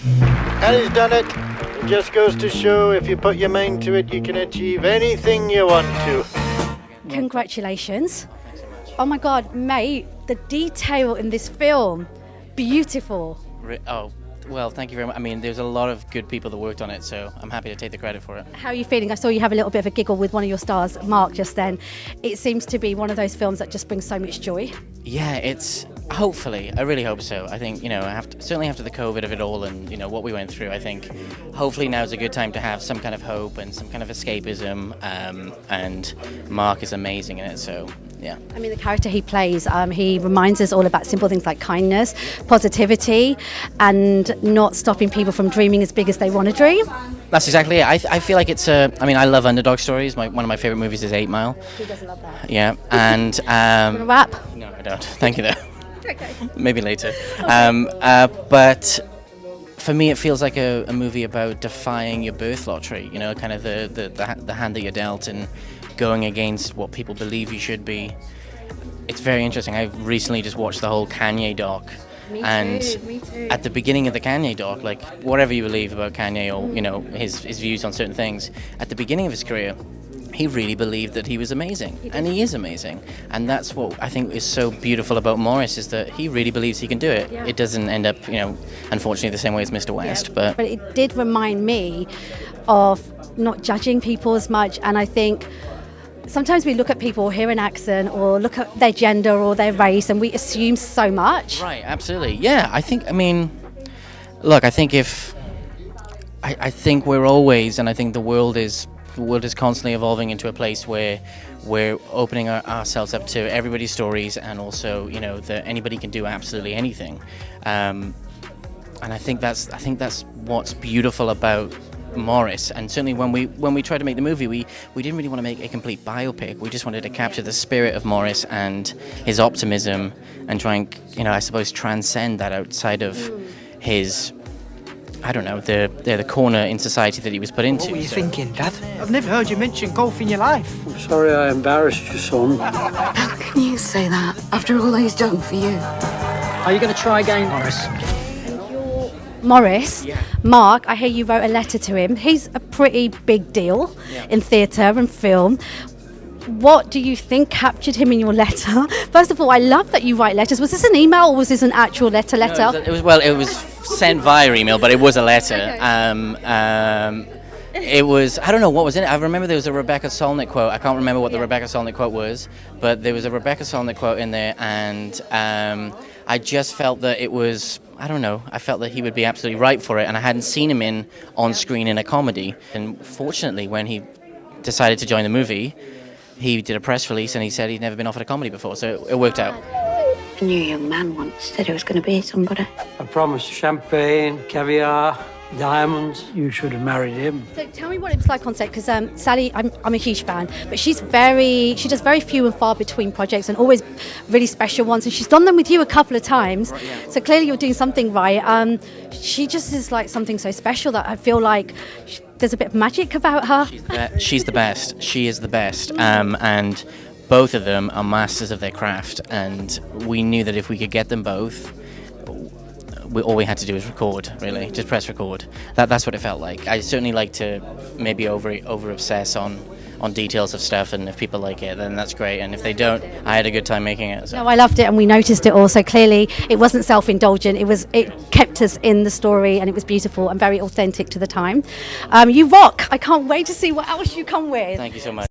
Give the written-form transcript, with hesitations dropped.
And he's done it. It just goes to show if you put your mind to it, you can achieve anything you want to. Congratulations. Oh my God, mate, the detail in this film, beautiful. Oh, well, thank you very much. I mean, there's a lot of good people that worked on it, so I'm happy to take the credit for it. How are you feeling? I saw you have a little bit of a giggle with one of your stars, Mark, just then. It seems to be one of those films that just brings so much joy. Yeah, it's hopefully, I really hope so. I think, certainly after the COVID of it all and, what we went through, I think hopefully now is a good time to have some kind of hope and some kind of escapism. And Mark is amazing in it, so yeah. I mean, the character he plays, he reminds us all about simple things like kindness, positivity, and not stopping people from dreaming as big as they want to dream. That's exactly it. I feel like it's I love underdog stories. One of my favorite movies is 8 Mile. Who doesn't love that? Yeah, and Want to rap? no, I don't. Thank you though. Okay. Maybe later. But for me, it feels like a movie about defying your birth lottery. Kind of the hand that you're dealt and going against what people believe you should be. It's very interesting. I recently just watched the whole Kanye doc. Me too. At the beginning of the Kanye doc, like whatever you believe about Kanye or his views on certain things, at the beginning of his career, he really believed that he was amazing, and he is amazing. And that's what I think is so beautiful about Morris, is that he really believes he can do it. Yeah. It doesn't end up, unfortunately, the same way as Mr. West, But it did remind me of not judging people as much, and I think sometimes we look at people, hear an accent, or look at their gender or their race, and we assume so much. Right, absolutely. Yeah, I think we're always, and I think the world is constantly evolving into a place where we're opening ourselves up to everybody's stories, and also, that anybody can do absolutely anything. And I think that's what's beautiful about Morris. And certainly when we tried to make the movie, we didn't really want to make a complete biopic. We just wanted to capture the spirit of Morris and his optimism, and try and I suppose transcend that outside of his, I don't know, the corner in society that he was put into. What were you thinking, Dad? I've never heard you mention golf in your life. I'm sorry I embarrassed you, son. How can you say that after all he's done for you? Are you going to try again, Morris? Morris, Yeah. Mark, I hear you wrote a letter to him. He's a pretty big deal in theatre and film. What do you think captured him in your letter? First of all, I love that you write letters. Was this an email or was this an actual letter? No, it was sent via email, but it was a letter. Okay. It was, I don't know what was in it. I remember there was a Rebecca Solnit quote. I can't remember what the Rebecca Solnit quote was, but there was a Rebecca Solnit quote in there, and I just felt that it was, I don't know, I felt that he would be absolutely right for it, and I hadn't seen him on screen in a comedy. And fortunately, when he decided to join the movie, he did a press release and he said he'd never been offered a comedy before, so it worked out. A new young man once said he was going to be somebody. I promised champagne, caviar, diamonds. You should have married him. So tell me what it was like on set, because Sally, I'm a huge fan, but she does very few and far between projects, and always really special ones, and she's done them with you a couple of times. Right, yeah. So clearly you're doing something right. She just is like something so special that I feel like there's a bit of magic about her. She's the best. She is the best. And both of them are masters of their craft, and we knew that if we could get them both, all we had to do was record, really, just press record. That's what it felt like. I certainly like to maybe over obsess on details of stuff, and if people like it, then that's great, and if they don't, I had a good time making it. So. No, I loved it, and we noticed it all. So clearly it wasn't self-indulgent. It kept us in the story, and it was beautiful and very authentic to the time. You rock. I can't wait to see what else you come with. Thank you so much.